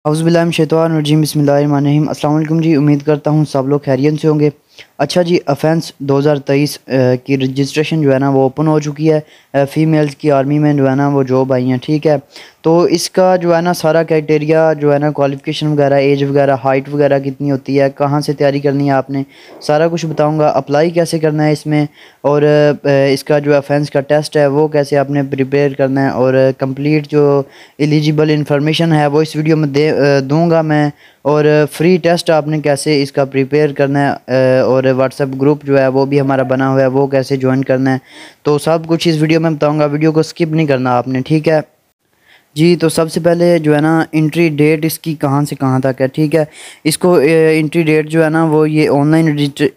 औज़ुबिल्लाहिमिनश्शैतानिर्रजीम बिस्मिल्लाहिर्रहमानिर्रहीम। अस्सलाम वालेकुम जी, उम्मीद करता हूँ सब लोग खैरियत से होंगे। अच्छा जी, अफेंस 2023 की रजिस्ट्रेशन जो है ना वो ओपन हो चुकी है। फ़ीमेल्स की आर्मी में जो है ना वो जॉब आई हैं, ठीक है। तो इसका जो है ना सारा क्राइटेरिया जो है ना क्वालिफ़िकेशन वगैरह, एज वगैरह, हाइट वगैरह कितनी होती है, कहाँ से तैयारी करनी है आपने, सारा कुछ बताऊँगा। अप्लाई कैसे करना है इसमें, और इसका जो अफेंस का टेस्ट है वो कैसे आपने प्रिपेयर करना है, और कंप्लीट जो एलिजिबल इंफॉर्मेशन है वो इस वीडियो में दूँगा मैं। और फ्री टेस्ट आपने कैसे इसका प्रिपेयर करना है, और व्हाट्सएप ग्रुप जो है वो भी हमारा बना हुआ है, वो कैसे ज्वाइन करना है, तो सब कुछ इस वीडियो में बताऊंगा। वीडियो को स्किप नहीं करना आपने, ठीक है जी। तो सबसे पहले जो है ना एंट्री डेट इसकी कहाँ से कहाँ तक है, ठीक है। इसको एंट्री डेट जो है ना वो ये ऑनलाइन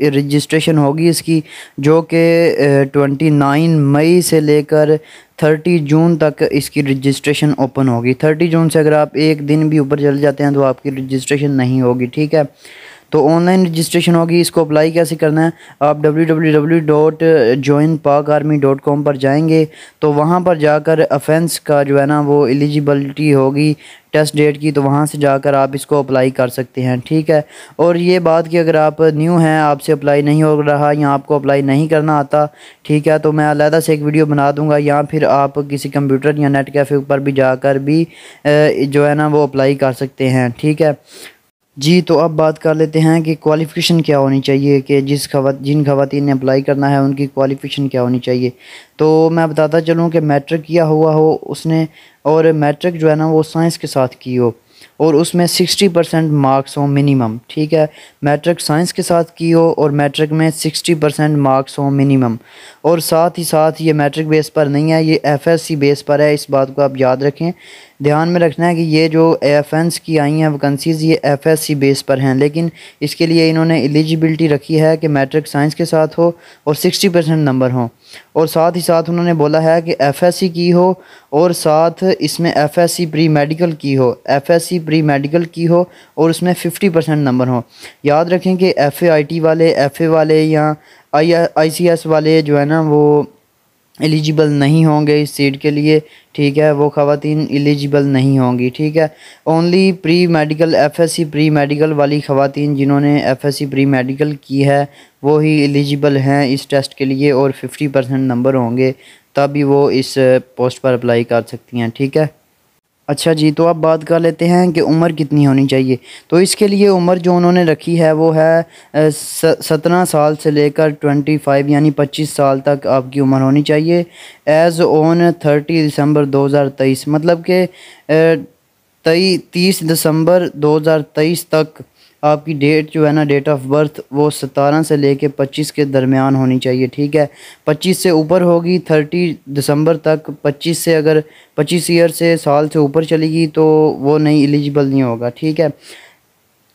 रजिस्ट्रेशन होगी इसकी, जो कि 29 मई से लेकर 30 जून तक इसकी रजिस्ट्रेशन ओपन होगी। 30 जून से अगर आप एक दिन भी ऊपर चले जाते हैं तो आपकी रजिस्ट्रेशन नहीं होगी, ठीक है। तो ऑनलाइन रजिस्ट्रेशन होगी। इसको अप्लाई कैसे करना है, आप www.joinpakarmy.com पर जाएंगे तो वहाँ पर जाकर अफेंस का जो है ना वो एलिजिबिलिटी होगी टेस्ट डेट की, तो वहाँ से जाकर आप इसको अप्लाई कर सकते हैं, ठीक है। और ये बात कि अगर आप न्यू हैं, आपसे अप्लाई नहीं हो रहा या आपको अप्लाई नहीं करना आता, ठीक है, तो मैं अलहदा से एक वीडियो बना दूंगा, या फिर आप किसी कंप्यूटर या नेट कैफ़े पर भी जाकर भी जो है ना वो अप्लाई कर सकते हैं, ठीक है जी। तो अब बात कर लेते हैं कि क्वालिफ़िकेशन क्या होनी चाहिए, कि जिन ख़वातीन ने अप्लाई करना है उनकी क्वालिफ़िकेशन क्या होनी चाहिए। तो मैं बताता चलूँ कि मैट्रिक किया हुआ हो उसने, और मैट्रिक जो है ना वो साइंस के साथ की हो, और उसमें 60% मार्क्स हो मिनिमम, ठीक है। मैट्रिक साइंस के साथ की हो और मैट्रिक में 60% मार्क्स हो मिनिमम। और साथ ही साथ ये मैट्रिक बेस पर नहीं है, ये एफएससी बेस पर है, इस बात को आप याद रखें। ध्यान में रखना है कि ये जो एफएंस की आई हैं वैकेंसीज़ ये एफएससी बेस पर हैं, लेकिन इसके लिए इन्होंने एलिजिबिलिटी रखी है कि मैट्रिक साइंस के साथ हो और 60% नंबर हों। और साथ ही साथ उन्होंने बोला है कि एफएससी की हो, और साथ इसमें एफएससी प्री मेडिकल की हो, एफएससी प्री मेडिकल की हो, और उसमें 50% नंबर हो। याद रखें कि एफएआईटी वाले, एफए वाले या आईसीएस वाले जो है ना वो एलिजिबल नहीं होंगे इस सीट के लिए, ठीक है। वो ख़वातीन एलिजिबल नहीं होंगी, ठीक है। Only pre medical, FSc pre medical वाली ख़वातीन जिन्होंने एफएससी प्री मेडिकल की है वो ही एलिजिबल हैं इस टेस्ट के लिए, और 50% नंबर होंगे तभी वो इस पोस्ट पर अप्लाई कर सकती हैं, ठीक है। अच्छा जी, तो अब बात कर लेते हैं कि उम्र कितनी होनी चाहिए। तो इसके लिए उम्र जो उन्होंने रखी है वो है 17 साल से लेकर 25 यानी 25 साल तक आपकी उम्र होनी चाहिए। एज़ ऑन 30 दिसंबर 2023, मतलब कि 30 दिसंबर 2023 तक आपकी डेट जो है ना, डेट ऑफ बर्थ, वो 17 से लेके 25 के दरमियान होनी चाहिए, ठीक है। 25 से ऊपर होगी 30 दिसंबर तक, 25 से अगर 25 ईयर से साल से ऊपर चलेगी तो वो नहीं एलिजिबल नहीं होगा, ठीक है।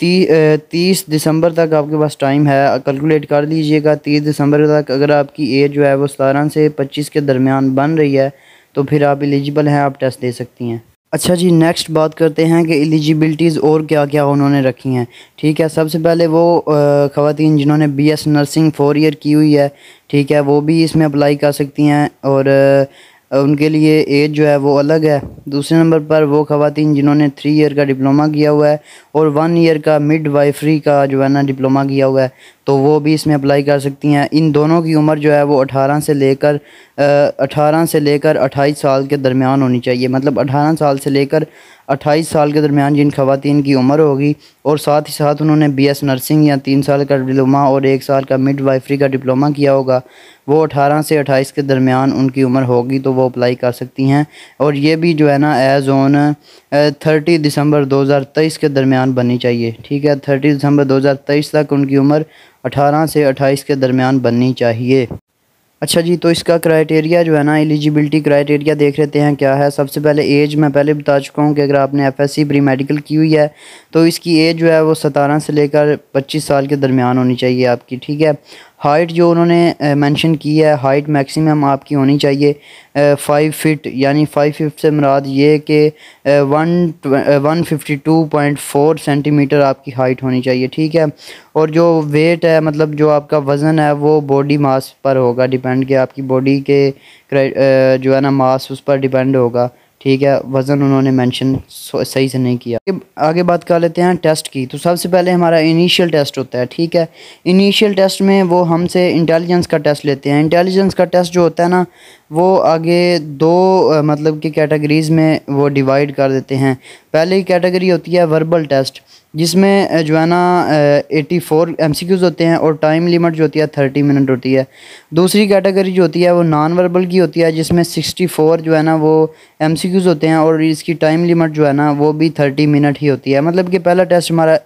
30 दिसंबर तक आपके पास टाइम है, कैलकुलेट कर लीजिएगा। 30 दिसंबर तक अगर आपकी एज जो है वो 17 से 25 के दरमियान बन रही है तो फिर आप एलिजिबल हैं, आप टेस्ट दे सकती हैं। अच्छा जी, नेक्स्ट बात करते हैं कि एलिजिबिलिटीज़ और क्या क्या उन्होंने रखी हैं, ठीक है। सबसे पहले वो ख़वातीन जिन्होंने बीएस नर्सिंग 4 ईयर की हुई है, ठीक है, वो भी इसमें अप्लाई कर सकती हैं, और उनके लिए एज जो है वो अलग है। दूसरे नंबर पर वो ख़वातीन जिन्होंने 3 ईयर का डिप्लोमा किया हुआ है और 1 ईयर का मिडवाइफरी का जो है ना डिप्लोमा किया हुआ है, तो वो भी इसमें अप्लाई कर सकती हैं। इन दोनों की उम्र जो है वो 18 से लेकर 28 साल के दरमियान होनी चाहिए, मतलब 18 साल से लेकर 28 साल के दरमियान जिन ख़वातीन की उम्र होगी। और साथ ही साथ उन्होंने बीएस नर्सिंग या 3 साल का डिप्लोमा और 1 साल का मिडवाइफरी का डिप्लोमा किया होगा, वो 18 से 28 के दरमियान उनकी उम्र होगी, तो वो अप्लाई कर सकती हैं। और ये भी जो है ना एज़ ऑन 30 दिसंबर 2023 के दरमियान बननी चाहिए, ठीक है। 30 दिसंबर 2023 तक उनकी उम्र 18 से 28 के दरमियान बननी चाहिए। अच्छा जी, तो इसका क्राइटेरिया जो है ना, एलिजिबिलिटी क्राइटेरिया देख लेते हैं क्या है। सबसे पहले एज मैं पहले बता चुका हूँ कि अगर आपने एफएससी प्री मेडिकल की हुई है तो इसकी एज जो है वो 17 से लेकर 25 साल के दरमियान होनी चाहिए आपकी, ठीक है। हाइट जो उन्होंने मेंशन की है, हाइट मैक्सिमम आपकी होनी चाहिए 5 फीट, यानी 5 फीट से मुराद ये कि 152.4 सेंटीमीटर आपकी हाइट होनी चाहिए, ठीक है। और जो वेट है, मतलब जो आपका वज़न है, वो बॉडी मास पर होगा डिपेंड, कि आपकी बॉडी के जो है ना मास उस पर डिपेंड होगा, ठीक है, वज़न उन्होंने मेंशन सही से नहीं किया। आगे बात कर लेते हैं टेस्ट की। तो सबसे पहले हमारा इनिशियल टेस्ट होता है, ठीक है। इनिशियल टेस्ट में वो हमसे इंटेलिजेंस का टेस्ट लेते हैं। इंटेलिजेंस का टेस्ट जो होता है ना, वो आगे दो मतलब कि कैटेगरीज़ में वो डिवाइड कर देते हैं। पहली कैटेगरी होती है वर्बल टेस्ट, जिसमें जो है ना 84 MCQs होते हैं और टाइम लिमिट जो होती है 30 मिनट होती है। दूसरी कैटेगरी जो होती है वो नॉन वर्बल की होती है, जिसमें 64 जो है ना वो MCQs होते हैं और इसकी टाइम लिमिट जो है ना वो भी 30 मिनट ही होती है। मतलब कि पहला टेस्ट हमारा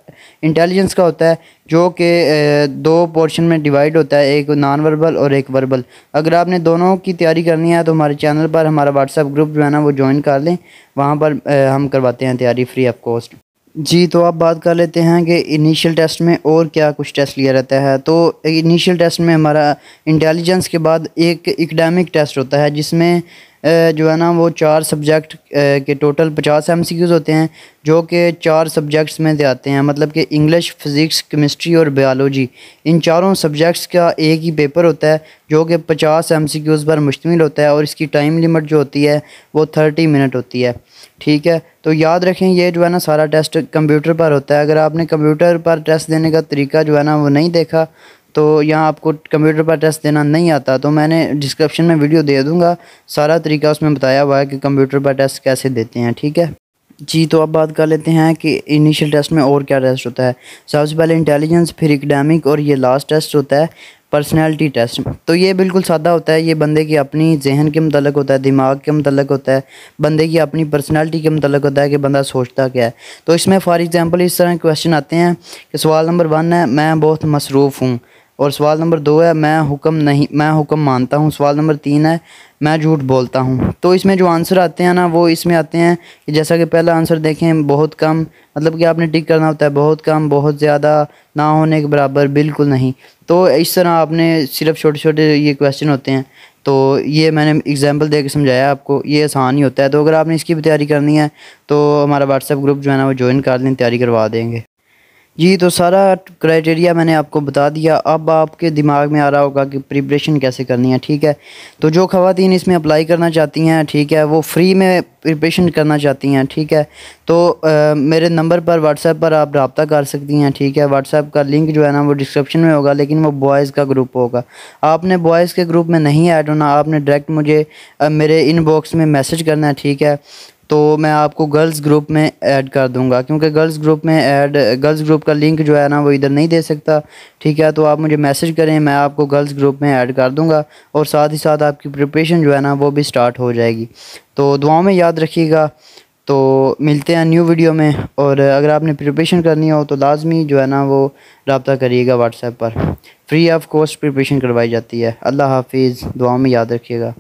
इंटेलिजेंस का होता है, जो कि दो पोर्शन में डिवाइड होता है, एक नॉन वर्बल और एक वर्बल। अगर आपने दोनों की तैयारी करनी है तो हमारे चैनल पर हमारा व्हाट्सएप ग्रुप जो है ना वो ज्वाइन कर लें, वहाँ पर हम करवाते हैं तैयारी फ्री ऑफ कॉस्ट। जी, तो आप बात कर लेते हैं कि इनिशियल टेस्ट में और क्या कुछ टेस्ट लिया रहता है। तो इनिशियल टेस्ट में हमारा इंटेलिजेंस के बाद एक एकेडमिक टेस्ट होता है, जिसमें जो है ना वो 4 सब्जेक्ट के टोटल 50 MCQs होते हैं, जो कि 4 सब्जेक्ट्स में से आते हैं। मतलब कि इंग्लिश, फिज़िक्स, केमिस्ट्री और बायोलॉजी, इन चारों सब्जेक्ट्स का एक ही पेपर होता है, जो कि 50 MCQs पर मुश्तमिल होता है और इसकी टाइम लिमिट जो होती है वो 30 मिनट होती है, ठीक है। तो याद रखें, ये जो है ना सारा टेस्ट कंप्यूटर पर होता है। अगर आपने कंप्यूटर पर टेस्ट देने का तरीका जो है ना वो नहीं देखा, तो यहाँ आपको कंप्यूटर पर टेस्ट देना नहीं आता, तो मैंने डिस्क्रिप्शन में वीडियो दे दूँगा, सारा तरीका उसमें बताया हुआ है कि कंप्यूटर पर टेस्ट कैसे देते हैं, ठीक है। जी, तो अब बात कर लेते हैं कि इनिशियल टेस्ट में और क्या टेस्ट होता है। सबसे पहले इंटेलिजेंस, फिर एकेडमिक और ये लास्ट टेस्ट होता है पर्सनैलिटी टेस्ट। तो ये बिल्कुल सादा होता है, ये बंदे की अपनी जहन के मतलब होता है, दिमाग के मतलब होता है, बंदे की अपनी पर्सनैलिटी के मतलब होता है कि बंदा सोचता क्या है। तो इसमें फॉर एग्जांपल इस तरह क्वेश्चन आते हैं कि सवाल नंबर 1 है, मैं बहुत मसरूफ़ हूँ, और सवाल नंबर 2 है, मैं हुक्म मानता हूँ। सवाल नंबर 3 है, मैं झूठ बोलता हूँ। तो इसमें जो आंसर आते हैं ना वो इसमें आते हैं कि जैसा कि पहला आंसर देखें, बहुत कम, मतलब कि आपने टिक करना होता है बहुत कम, बहुत ज़्यादा, ना होने के बराबर, बिल्कुल नहीं। तो इस तरह आपने सिर्फ छोटे छोटे ये क्वेश्चन होते हैं। तो ये मैंने एग्जांपल दे के समझाया आपको, ये आसान ही होता है। तो अगर आपने इसकी भी तैयारी करनी है तो हमारा व्हाट्सएप ग्रुप जो है ना वो ज्वाइन कर लें, तैयारी करवा देंगे। जी, तो सारा क्राइटेरिया मैंने आपको बता दिया। अब आपके दिमाग में आ रहा होगा कि प्रिपरेशन कैसे करनी है, ठीक है। तो जो ख़वातीन इसमें अप्लाई करना चाहती हैं, ठीक है, वो फ्री में प्रिपरेशन करना चाहती हैं, ठीक है, तो मेरे नंबर पर व्हाट्सएप पर आप रब्ता कर सकती हैं, ठीक है। व्हाट्सएप का लिंक जो है ना वो डिस्क्रिप्शन में होगा, लेकिन वो बॉयज़ का ग्रुप होगा। आपने बॉयज़ के ग्रुप में नहीं ऐड होना, आपने डायरेक्ट मुझे मेरे इनबॉक्स में मैसेज करना है, ठीक है। तो मैं आपको गर्ल्स ग्रुप में ऐड कर दूंगा, क्योंकि गर्ल्स ग्रुप का लिंक जो है ना वो इधर नहीं दे सकता, ठीक है। तो आप मुझे मैसेज करें, मैं आपको गर्ल्स ग्रुप में ऐड कर दूंगा, और साथ ही साथ आपकी प्रिपरेशन जो है ना वो भी स्टार्ट हो जाएगी। तो दुआओं में याद रखिएगा। तो मिलते हैं न्यू वीडियो में, और अगर आपने प्रिपरेशन करनी हो तो लाजमी जो है ना वो रब्ता करिएगा व्हाट्सएप पर, फ्री ऑफ कॉस्ट प्रिपरेशन करवाई जाती है। अल्लाह हाफिज़, दुआओं में याद रखिएगा।